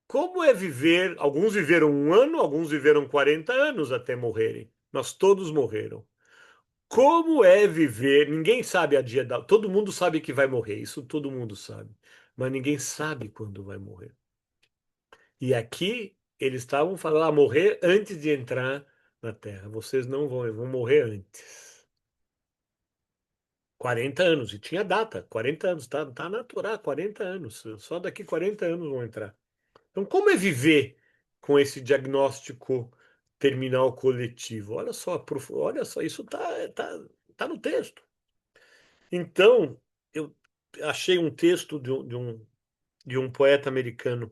Como é viver? Alguns viveram um ano, alguns viveram 40 anos até morrerem. Mas todos morreram. Como é viver? Ninguém sabe a dia da. Todo mundo sabe que vai morrer, isso todo mundo sabe. Mas ninguém sabe quando vai morrer. E aqui eles estavam falando, morrer antes de entrar na Terra. Vocês não vão morrer antes. 40 anos, e tinha data, 40 anos, tá natural, 40 anos. Só daqui 40 anos vão entrar. Então, como é viver com esse diagnóstico terminal coletivo? Olha só, isso tá no texto. Então, eu achei um texto de um poeta americano.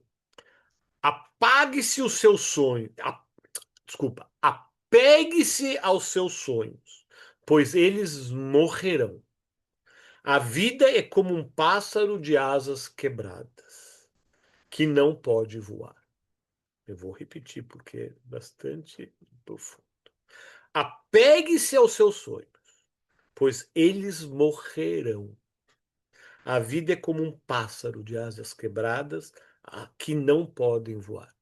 Apague-se o seu sonho. Desculpa. Apegue-se aos seus sonhos, pois eles morrerão. A vida é como um pássaro de asas quebradas, que não pode voar. Eu vou repetir porque é bastante profundo. Apegue-se aos seus sonhos, pois eles morrerão. A vida é como um pássaro de asas quebradas que não podem voar.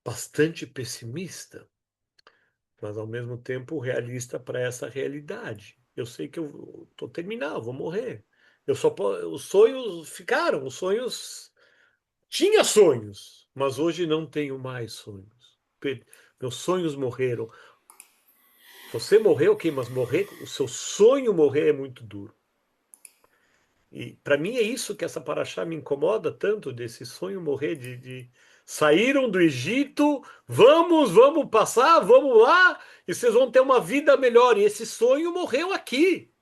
Bastante pessimista, mas ao mesmo tempo realista para essa realidade. Eu sei que eu estou terminando, eu vou morrer. Os sonhos ficaram, os sonhos. Tinha sonhos, mas hoje não tenho mais sonhos. Meus sonhos morreram. Você morreu, ok, mas morrer, o seu sonho morrer é muito duro. E para mim é isso que essa paraxá me incomoda tanto, desse sonho morrer, saíram do Egito, vamos passar, vamos lá, e vocês vão ter uma vida melhor. E esse sonho morreu aqui.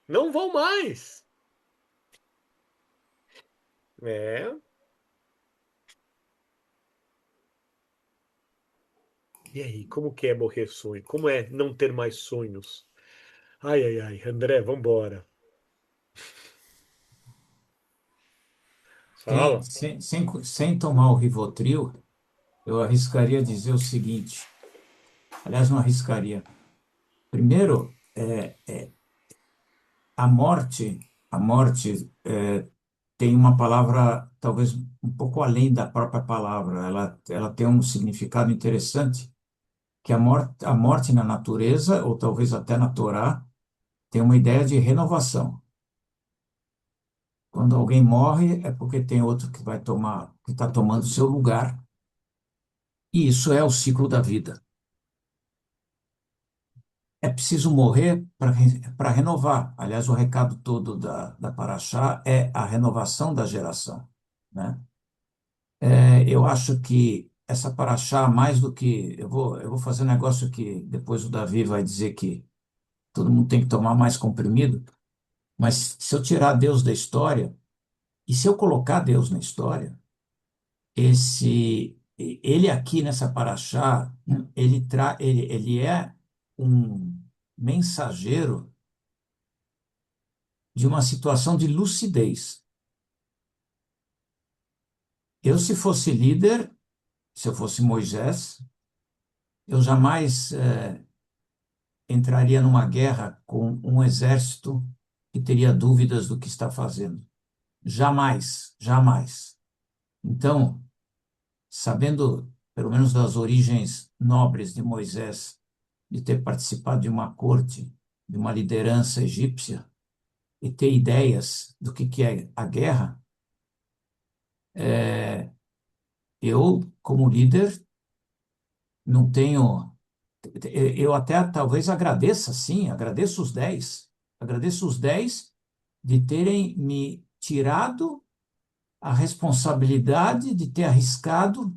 Não vão mais. É. E aí, como que é morrer sonho? Como é não ter mais sonhos? Ai, ai, ai, André, vambora. Fala. Sem tomar o Rivotril, eu arriscaria dizer o seguinte. Aliás, não arriscaria. Primeiro, a morte tem uma palavra talvez um pouco além da própria palavra. Ela tem um significado interessante, que a morte na natureza, ou talvez até na Torá, tem uma ideia de renovação. Quando alguém morre, é porque tem outro que vai tomar, que está tomando seu lugar. E isso é o ciclo da vida. É preciso morrer para renovar. Aliás, o recado todo da Paraxá é a renovação da geração, né? Eu acho que essa Paraxá, mais do que... Eu vou fazer um negócio que depois o Davi vai dizer que todo mundo tem que tomar mais comprimido, mas se eu tirar Deus da história, e se eu colocar Deus na história, ele aqui nessa Paraxá, ele é um mensageiro de uma situação de lucidez. Eu, se fosse líder, se eu fosse Moisés, eu jamais entraria numa guerra com um exército que teria dúvidas do que está fazendo. Jamais, jamais. Então, sabendo, pelo menos das origens nobres de Moisés, de ter participado de uma corte, de uma liderança egípcia, e ter ideias do que é a guerra, eu, como líder, não tenho. Eu até talvez agradeça, sim, agradeço os 10 de terem me tirado a responsabilidade de ter arriscado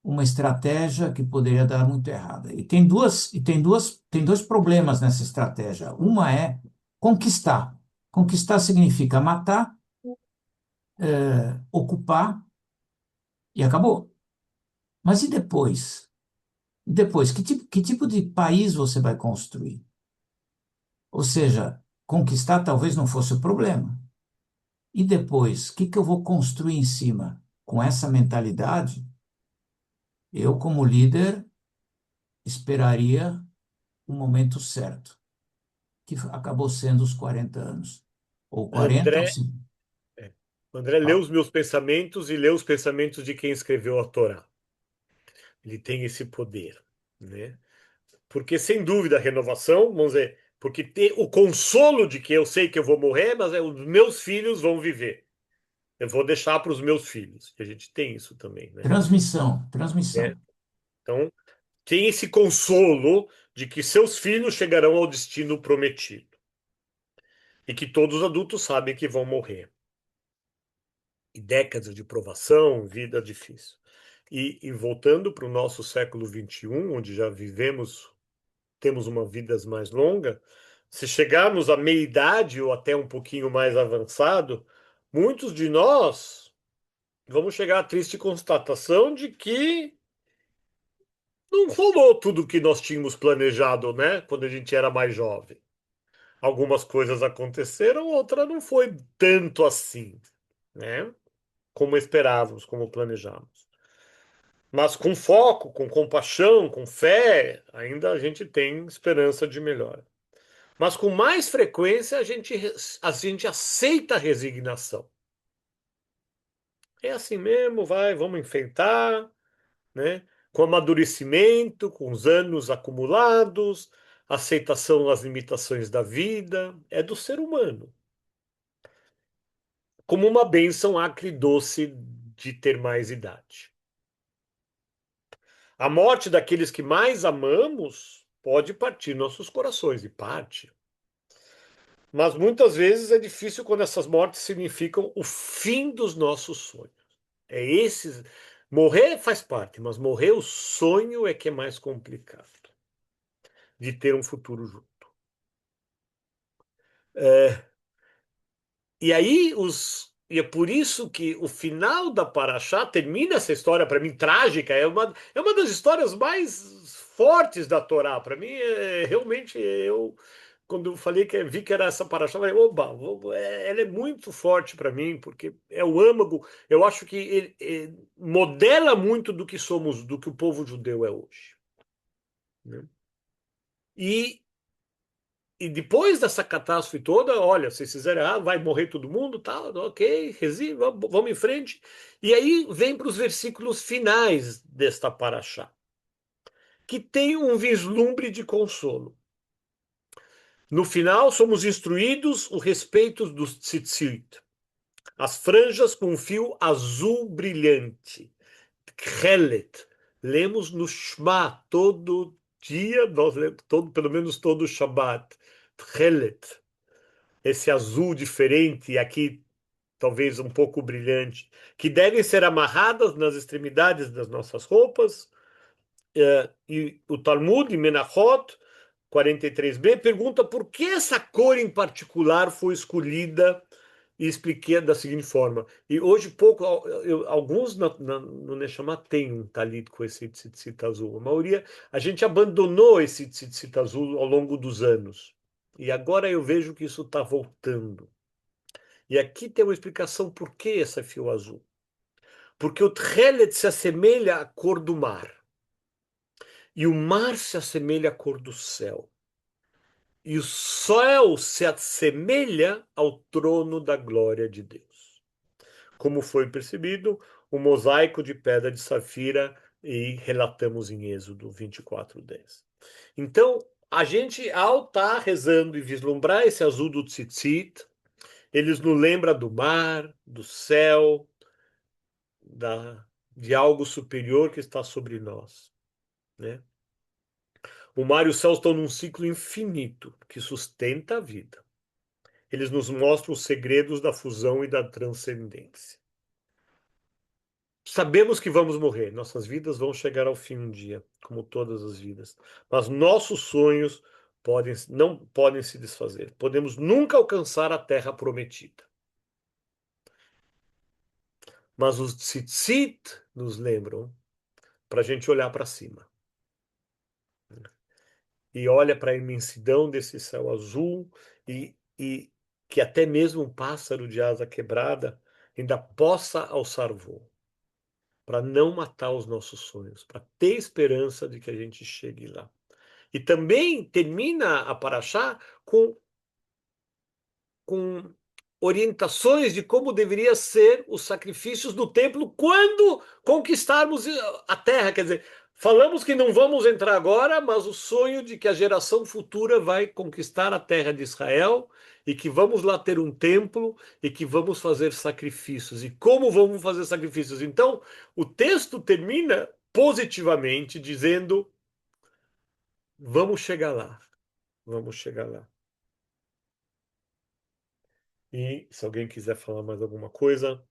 uma estratégia que poderia dar muito errada. Tem dois problemas nessa estratégia. Uma é conquistar. Conquistar significa matar, ocupar e acabou. Mas e depois? Depois, que tipo de país você vai construir? Ou seja, conquistar talvez não fosse o problema. E depois, o que eu vou construir em cima? Com essa mentalidade, eu, como líder, esperaria o momento certo, que acabou sendo os 40 anos. Ou 40 ou André, 50. André leu os meus pensamentos e leu os pensamentos de quem escreveu a Torá. Ele tem esse poder, né? Porque, sem dúvida, a renovação, vamos dizer, porque ter o consolo de que eu sei que eu vou morrer, mas os meus filhos vão viver. Eu vou deixar para os meus filhos. A gente tem isso também, né? Transmissão. Então, tem esse consolo de que seus filhos chegarão ao destino prometido. E que todos os adultos sabem que vão morrer. E décadas de provação, vida difícil. E voltando para o nosso século XXI, onde já temos uma vida mais longa, se chegarmos à meia-idade ou até um pouquinho mais avançado, muitos de nós vamos chegar à triste constatação de que não rolou tudo o que nós tínhamos planejado, né? Quando a gente era mais jovem. Algumas coisas aconteceram, outra não foi tanto assim, né? Como esperávamos, como planejávamos. Mas com foco, com compaixão, com fé, ainda a gente tem esperança de melhora. Mas com mais frequência a gente aceita a resignação. É assim mesmo, vamos enfrentar, né? Com amadurecimento, com os anos acumulados, aceitação das limitações da vida, é do ser humano. Como uma bênção acridoce de ter mais idade. A morte daqueles que mais amamos pode partir nossos corações, e parte. Mas muitas vezes é difícil quando essas mortes significam o fim dos nossos sonhos. É esses. Morrer faz parte, mas morrer o sonho é que é mais complicado de ter um futuro junto. E aí e é por isso que o final da Paraxá termina essa história para mim trágica. É uma das histórias mais fortes da Torá. Para mim, realmente eu quando eu falei vi que era essa Paraxá, eu falei, oba, ela é muito forte para mim porque é o âmago. Eu acho que ele modela muito do que somos, do que o povo judeu é hoje, né? E E depois dessa catástrofe toda, olha, se fizerem errado, vai morrer todo mundo, tal, ok, vamos em frente. E aí vem para os versículos finais desta paraxá, que tem um vislumbre de consolo. No final, somos instruídos o respeito dos tzitzit, as franjas com fio azul brilhante, Tchelet. Lemos no Shema todo dia, nós lemos pelo menos todo o Shabbat. Tchelet. Esse azul diferente, aqui talvez um pouco brilhante, que devem ser amarradas nas extremidades das nossas roupas. E o Talmud, em Menachot 43b, pergunta por que essa cor em particular foi escolhida e expliquei da seguinte forma. E hoje, alguns no Neshama tem um talit com esse tzitzit azul. A maioria, a gente abandonou esse tzitzit azul ao longo dos anos. E agora eu vejo que isso está voltando. E aqui tem uma explicação por que esse fio azul. Porque o Tchelet se assemelha à cor do mar. E o mar se assemelha à cor do céu. E o céu se assemelha ao trono da glória de Deus. Como foi percebido, o mosaico de pedra de safira, e relatamos em Êxodo 24:10. Então, a gente, ao estar rezando e vislumbrar esse azul do tzitzit, eles nos lembra do mar, do céu, de algo superior que está sobre nós, né? O mar e o céu estão num ciclo infinito que sustenta a vida. Eles nos mostram os segredos da fusão e da transcendência. Sabemos que vamos morrer, nossas vidas vão chegar ao fim um dia, como todas as vidas. Mas nossos sonhos não podem se desfazer. Podemos nunca alcançar a terra prometida. Mas os tzitzit nos lembram para a gente olhar para cima. E olha para a imensidão desse céu azul e que até mesmo um pássaro de asa quebrada ainda possa alçar voo, para não matar os nossos sonhos, para ter esperança de que a gente chegue lá. E também termina a Paraxá com orientações de como deveria ser os sacrifícios do templo quando conquistarmos a terra. Quer dizer, falamos que não vamos entrar agora, mas o sonho de que a geração futura vai conquistar a terra de Israel e que vamos lá ter um templo e que vamos fazer sacrifícios. E como vamos fazer sacrifícios? Então, o texto termina positivamente dizendo: vamos chegar lá, vamos chegar lá. E se alguém quiser falar mais alguma coisa,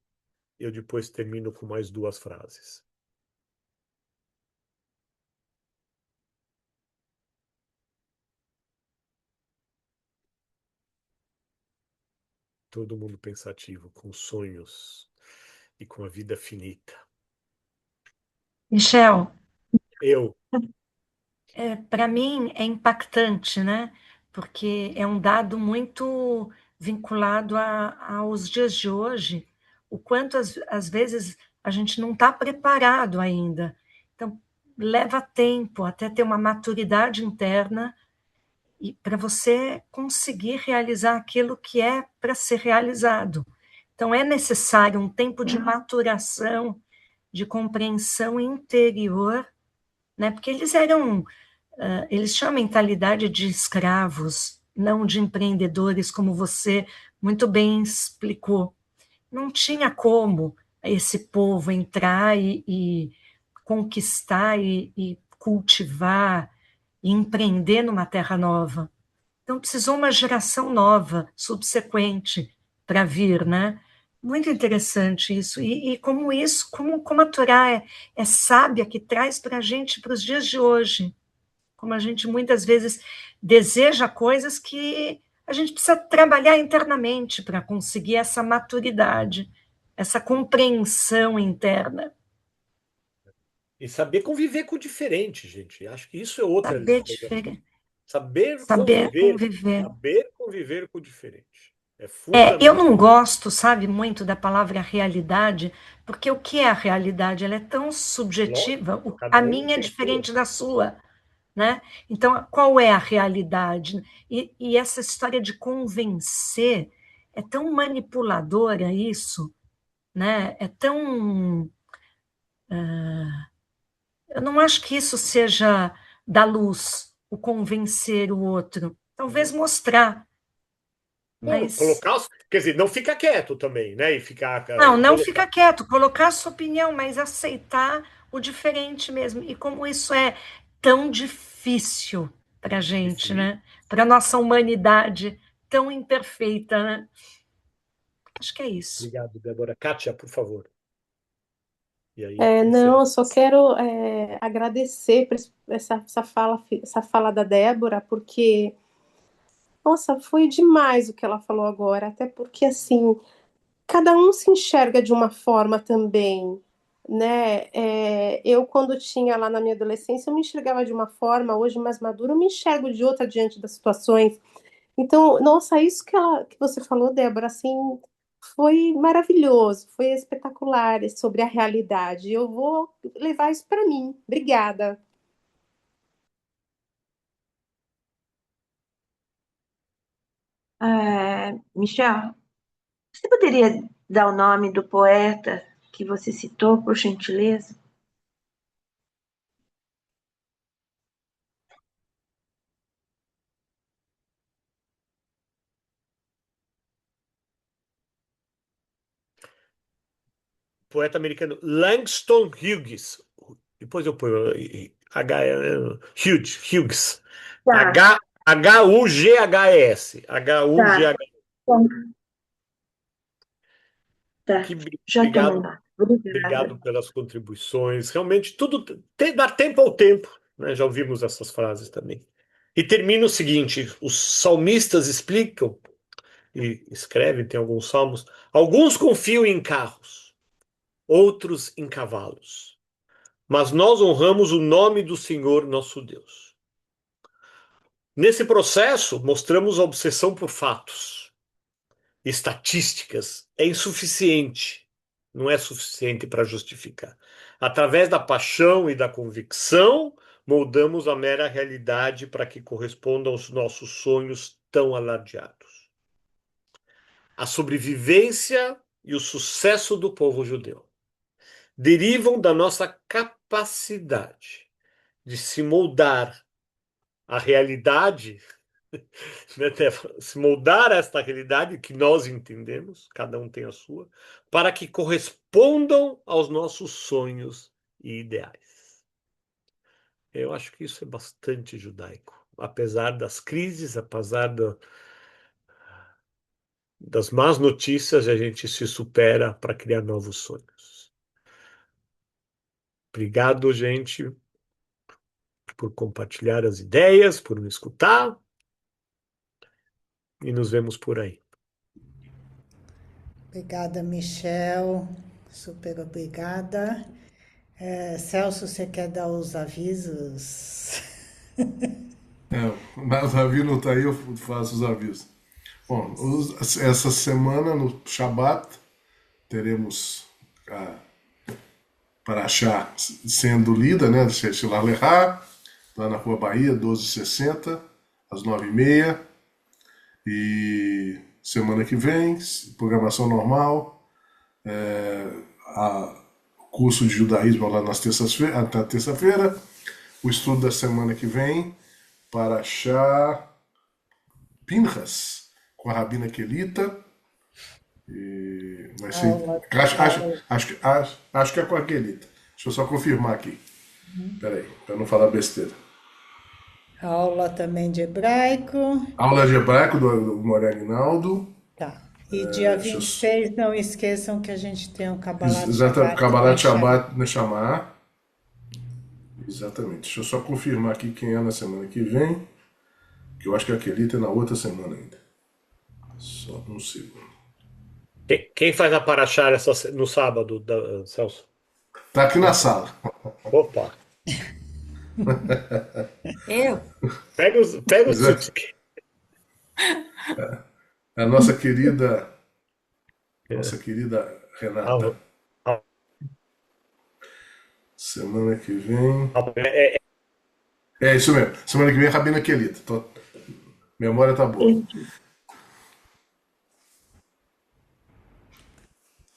eu depois termino com mais duas frases. Todo mundo pensativo, com sonhos e com a vida finita. Michel, Eu, para mim é impactante, né? Porque é um dado muito vinculado aos dias de hoje, o quanto às vezes a gente não está preparado ainda. Então, leva tempo até ter uma maturidade interna e para você conseguir realizar aquilo que é para ser realizado. Então, é necessário um tempo de maturação, de compreensão interior, né? Porque eles tinham a mentalidade de escravos, não de empreendedores, como você muito bem explicou. Não tinha como esse povo entrar e conquistar e cultivar e empreender numa terra nova. Então, precisou uma geração nova, subsequente, para vir, né? Muito interessante isso. E como a Torá é sábia, que traz para a gente, para os dias de hoje. Como a gente muitas vezes deseja coisas que a gente precisa trabalhar internamente para conseguir essa maturidade, essa compreensão interna. E saber conviver com o diferente, gente. Acho que isso é outra Saber coisa. diferente, Saber saber conviver, conviver. saber conviver com o diferente. É Eu fundamental. não gosto, sabe, muito da palavra realidade, porque o que é a realidade? Ela é tão subjetiva, Lógico, a cada um minha é tem a sua. diferente da sua, né? Então, qual é a realidade? E essa história de convencer é tão manipuladora isso, né? É tão... eu não acho que isso seja da luz, o convencer o outro. Talvez mostrar, mas... Colocar, quer dizer, não fica quieto também, né? E ficar Não colocar fica quieto, colocar a sua opinião, mas aceitar o diferente mesmo. E como isso é tão difícil para a gente, difícil. né? Para a nossa humanidade tão imperfeita, né? Acho que é isso. Obrigado, Débora. Kátia, por favor. E aí, Não, encerra. eu só quero agradecer por essa fala da Débora, porque, nossa, foi demais o que ela falou agora, até porque, assim, cada um se enxerga de uma forma também, né? Eu, quando tinha lá na minha adolescência, eu me enxergava de uma forma, hoje mais madura, eu me enxergo de outra diante das situações. Então, nossa, isso que você falou, Débora, assim, foi maravilhoso, foi espetacular sobre a realidade. Eu vou levar isso para mim. Obrigada. Michel, você poderia dar o nome do poeta que você citou, por gentileza? Poeta americano Langston Hughes. Depois eu ponho Hughes. Tá, Hughs. tá, Hughs. tá. Que Já estou obrigado, mandando. Obrigada. obrigado pelas contribuições. Realmente, tudo dá tempo ao tempo, né? Já ouvimos essas frases também. E termina o seguinte: os salmistas explicam e escrevem, tem alguns salmos. Alguns confiam em carros, outros em cavalos. Mas nós honramos o nome do Senhor nosso Deus. Nesse processo, mostramos a obsessão por fatos. Estatísticas é insuficiente, não é suficiente para justificar. Através da paixão e da convicção, moldamos a mera realidade para que corresponda aos nossos sonhos tão alardeados. A sobrevivência e o sucesso do povo judeu derivam da nossa capacidade de se moldar à realidade, né, se moldar a esta realidade que nós entendemos, cada um tem a sua, para que correspondam aos nossos sonhos e ideais. Eu acho que isso é bastante judaico. Apesar das crises, apesar das más notícias, a gente se supera para criar novos sonhos. Obrigado, gente, por compartilhar as ideias, por me escutar, e nos vemos por aí. Obrigada, Michel. Super obrigada. Celso, você quer dar os avisos? Mas o Davi não está aí, eu faço os avisos. Bom, essa semana, no Shabat, teremos a Paraxá sendo lida, né? Shelar Lehá, lá na Rua Bahia, 1260, às 9h30. E semana que vem, programação normal, curso de judaísmo lá na terça-feira, o estudo da semana que vem, Paraxá Pinchas, com a Rabina Kelita. E vai ser. Acho que é com a Kelita. Deixa eu só confirmar aqui. Peraí, para não falar besteira. Aula também de hebraico. Aula de hebraico do Moreno Rinaldo. Tá. E dia 26, não esqueçam que a gente tem o Kabbalat Exatamente, Shabbat. Kabbalat Shabbat Neshama. Exatamente. Deixa eu só confirmar aqui quem é na semana que vem. Que eu acho que a Kelita é na outra semana ainda. Só um segundo. Quem faz a paraxá no sábado, Celso? Tá aqui na sala. Opa! Eu? Pega os A nossa querida Renata. Semana que vem. É isso mesmo. Semana que vem é Rabina Kelita. Memória tá boa.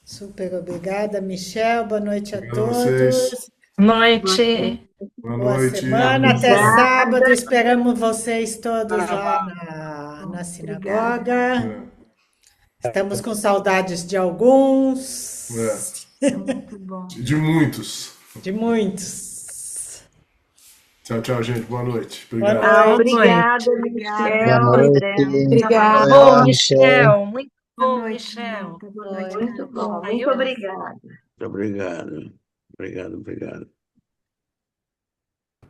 Super obrigada, Michel. Boa noite a todos. Vocês. Noite. Boa Boa noite. semana. Até sábado. Esperamos vocês todos lá na sinagoga. Estamos com saudades de alguns. Muito bom. De muitos. De muitos. Tchau, tchau, gente. Boa noite. Obrigado. Obrigada, Michel, André. Obrigada. Bom, Michel. Muito bom, Michel. Boa noite. Muito bom. Aí Muito eu- obrigada. Obrigado. Obrigado.